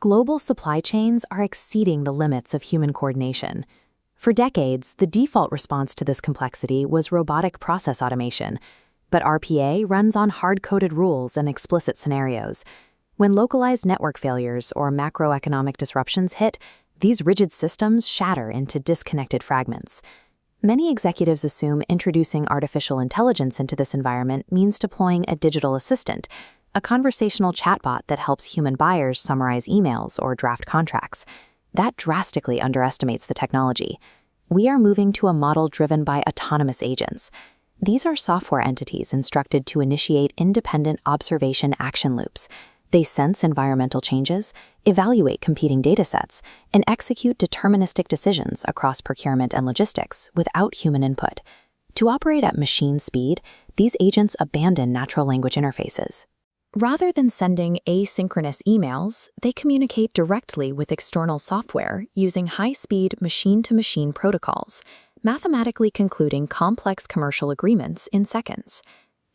Global supply chains are exceeding the limits of human coordination. For decades, the default response to this complexity was robotic process automation, but RPA runs on hard-coded rules and explicit scenarios. When localized network failures or macroeconomic disruptions hit, these rigid systems shatter into disconnected fragments. Many executives assume introducing artificial intelligence into this environment means deploying a digital assistant, a conversational chatbot that helps human buyers summarize emails or draft contracts. That drastically underestimates the technology. We are moving to a model driven by autonomous agents. These are software entities instructed to initiate independent observation action loops. They sense environmental changes, evaluate competing datasets, and execute deterministic decisions across procurement and logistics without human input. To operate at machine speed, these agents abandon natural language interfaces. Rather than sending asynchronous emails, they communicate directly with external software using high-speed machine-to-machine protocols, mathematically concluding complex commercial agreements in seconds.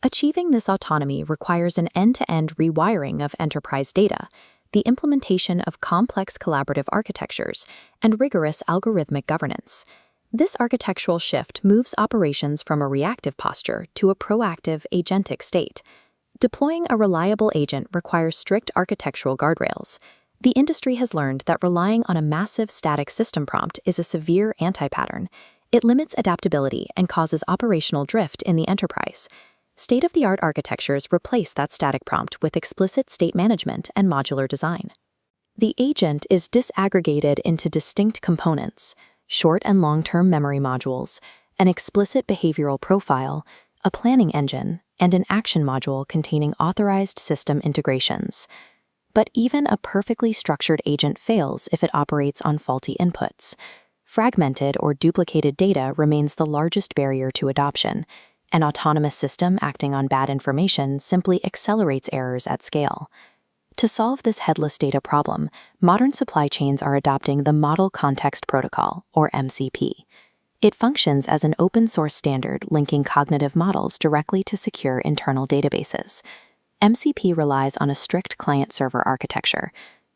Achieving this autonomy requires an end-to-end rewiring of enterprise data, the implementation of complex collaborative architectures, and rigorous algorithmic governance. This architectural shift moves operations from a reactive posture to a proactive agentic state. Deploying a reliable agent requires strict architectural guardrails. The industry has learned that relying on a massive static system prompt is a severe anti-pattern. It limits adaptability and causes operational drift in the enterprise. State-of-the-art architectures replace that static prompt with explicit state management and modular design. The agent is disaggregated into distinct components: short and long-term memory modules, an explicit behavioral profile, a planning engine, and an action module containing authorized system integrations. But even a perfectly structured agent fails if it operates on faulty inputs. Fragmented or duplicated data remains the largest barrier to adoption. An autonomous system acting on bad information simply accelerates errors at scale. To solve this headless data problem, modern supply chains are adopting the Model Context Protocol, or MCP. It functions as an open-source standard linking cognitive models directly to secure internal databases. MCP relies on a strict client-server architecture.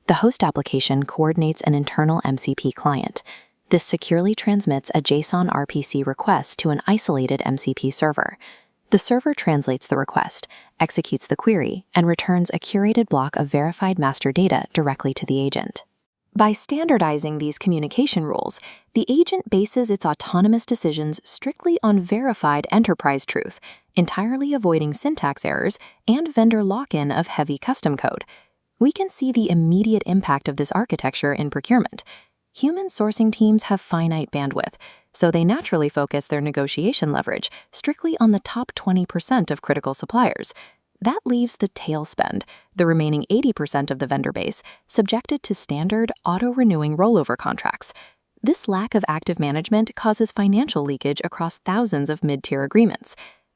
The host application coordinates an internal MCP client. This securely transmits a JSON RPC request to an isolated MCP server. The server translates the request, executes the query, and returns a curated block of verified master data directly to the agent. By standardizing these communication rules, the agent bases its autonomous decisions strictly on verified enterprise truth, entirely avoiding syntax errors and vendor lock-in of heavy custom code. We can see the immediate impact of this architecture in procurement. Human sourcing teams have finite bandwidth, so they naturally focus their negotiation leverage strictly on the top 20% of critical suppliers. That leaves the tail spend, the remaining 80% of the vendor base, subjected to standard, auto-renewing rollover contracts. This lack of active management causes financial leakage across thousands of mid-tier agreements.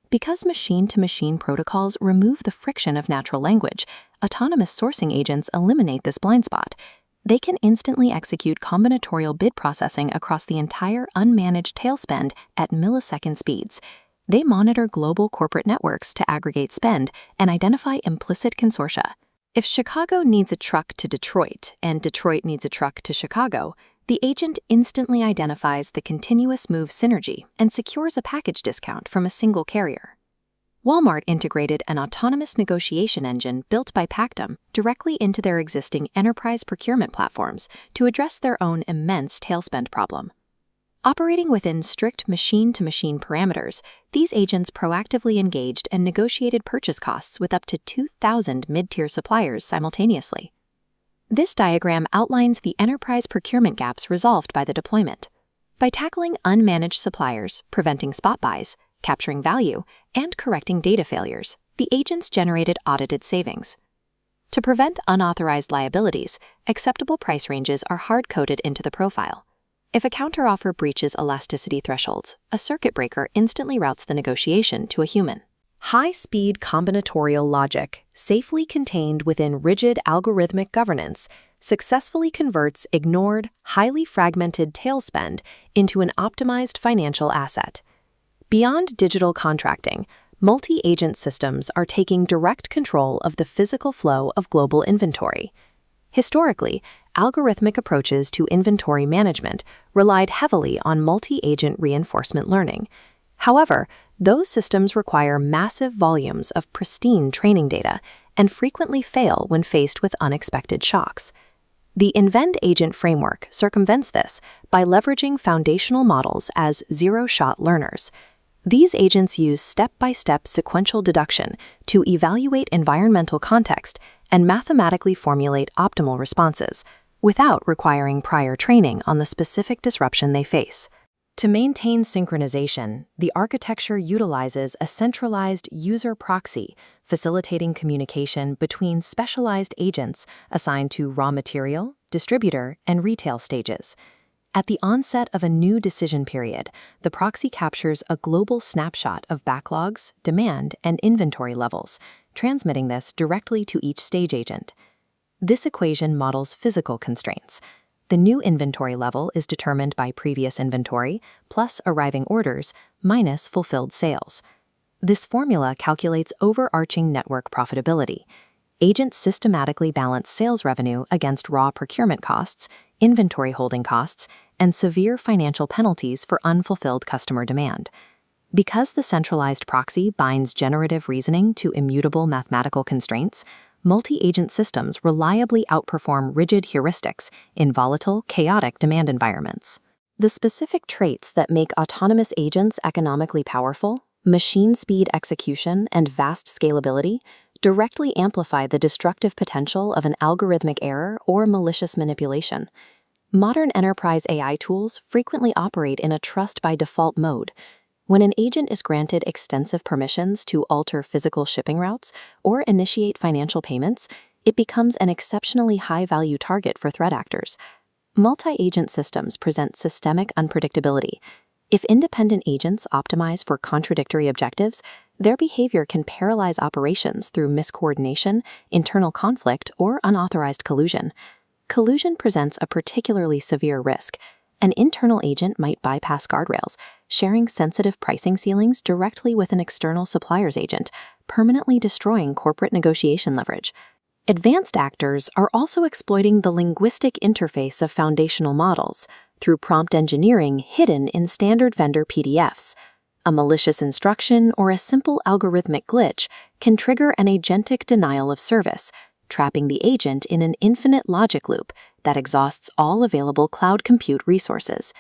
Because machine-to-machine protocols remove the friction of natural language, autonomous sourcing agents eliminate this blind spot. They can instantly execute combinatorial bid processing across the entire unmanaged tail spend at millisecond speeds. They monitor global corporate networks to aggregate spend and identify implicit consortia. If Chicago needs a truck to Detroit and Detroit needs a truck to Chicago, the agent instantly identifies the continuous move synergy and secures a package discount from a single carrier. Walmart integrated an autonomous negotiation engine built by Pactum directly into their existing enterprise procurement platforms to address their own immense tail spend problem. Operating within strict machine-to-machine parameters, these agents proactively engaged and negotiated purchase costs with up to 2,000 mid-tier suppliers simultaneously. This diagram outlines the enterprise procurement gaps resolved by the deployment. By tackling unmanaged suppliers, preventing spot buys, capturing value, and correcting data failures, the agents generated audited savings. To prevent unauthorized liabilities, acceptable price ranges are hard-coded into the profile. If a counteroffer breaches elasticity thresholds, a circuit breaker instantly routes the negotiation to a human. High-speed combinatorial logic, safely contained within rigid algorithmic governance, successfully converts ignored, highly fragmented tail spend into an optimized financial asset. Beyond digital contracting, multi-agent systems are taking direct control of the physical flow of global inventory. Historically, algorithmic approaches to inventory management relied heavily on multi-agent reinforcement learning. However, those systems require massive volumes of pristine training data and frequently fail when faced with unexpected shocks. The Invent Agent framework circumvents this by leveraging foundational models as zero-shot learners. These agents use step-by-step sequential deduction to evaluate environmental context and mathematically formulate optimal responses, without requiring prior training on the specific disruption they face. To maintain synchronization, the architecture utilizes a centralized user proxy, facilitating communication between specialized agents assigned to raw material, distributor, and retail stages. At the onset of a new decision period, the proxy captures a global snapshot of backlogs, demand, and inventory levels, transmitting this directly to each stage agent. This equation models physical constraints. The new inventory level is determined by previous inventory plus arriving orders minus fulfilled sales. This formula calculates overarching network profitability. Agents systematically balance sales revenue against raw procurement costs, inventory holding costs, and severe financial penalties for unfulfilled customer demand. Because the centralized proxy binds generative reasoning to immutable mathematical constraints, multi-agent systems reliably outperform rigid heuristics in volatile, chaotic demand environments. The specific traits that make autonomous agents economically powerful, machine speed execution, and vast scalability, directly amplify the destructive potential of an algorithmic error or malicious manipulation. Modern enterprise AI tools frequently operate in a trust-by-default mode. When an agent is granted extensive permissions to alter physical shipping routes or initiate financial payments, it becomes an exceptionally high-value target for threat actors. Multi-agent systems present systemic unpredictability. If independent agents optimize for contradictory objectives, their behavior can paralyze operations through miscoordination, internal conflict, or unauthorized collusion. Collusion presents a particularly severe risk. An internal agent might bypass guardrails, sharing sensitive pricing ceilings directly with an external supplier's agent, permanently destroying corporate negotiation leverage. Advanced actors are also exploiting the linguistic interface of foundational models through prompt engineering hidden in standard vendor PDFs. A malicious instruction or a simple algorithmic glitch can trigger an agentic denial of service, trapping the agent in an infinite logic loop that exhausts all available cloud compute resources.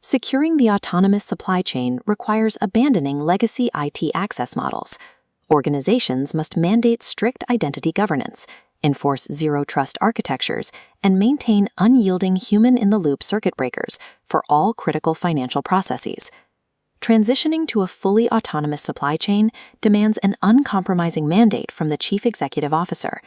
Securing the autonomous supply chain requires abandoning legacy IT access models. Organizations must mandate strict identity governance, enforce zero-trust architectures, and maintain unyielding human-in-the-loop circuit breakers for all critical financial processes. Transitioning to a fully autonomous supply chain demands an uncompromising mandate from the Chief Executive Officer.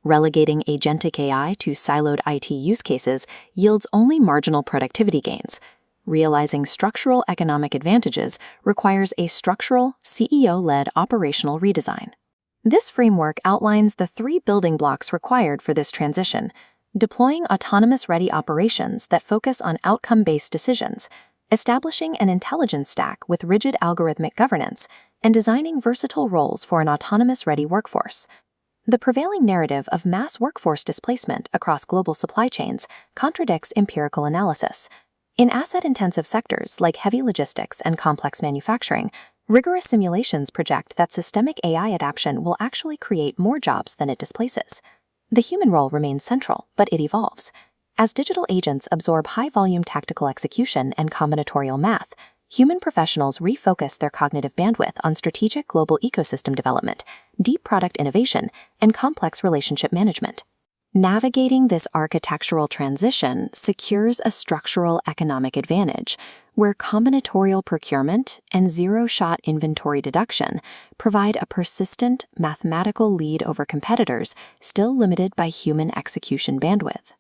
Relegating Agentic AI to siloed IT use cases yields only marginal productivity gains. Realizing structural economic advantages requires a structural, CEO-led operational redesign. This framework outlines the 3 building blocks required for this transition: deploying autonomous-ready operations that focus on outcome-based decisions, establishing an intelligence stack with rigid algorithmic governance, and designing versatile roles for an autonomous-ready workforce. The prevailing narrative of mass workforce displacement across global supply chains contradicts empirical analysis. In asset-intensive sectors like heavy logistics and complex manufacturing, rigorous simulations project that systemic AI adoption will actually create more jobs than it displaces. The human role remains central, but it evolves. As digital agents absorb high-volume tactical execution and combinatorial math, human professionals refocus their cognitive bandwidth on strategic global ecosystem development, deep product innovation, and complex relationship management. Navigating this architectural transition secures a structural economic advantage, where combinatorial procurement and zero-shot inventory deduction provide a persistent mathematical lead over competitors still limited by human execution bandwidth.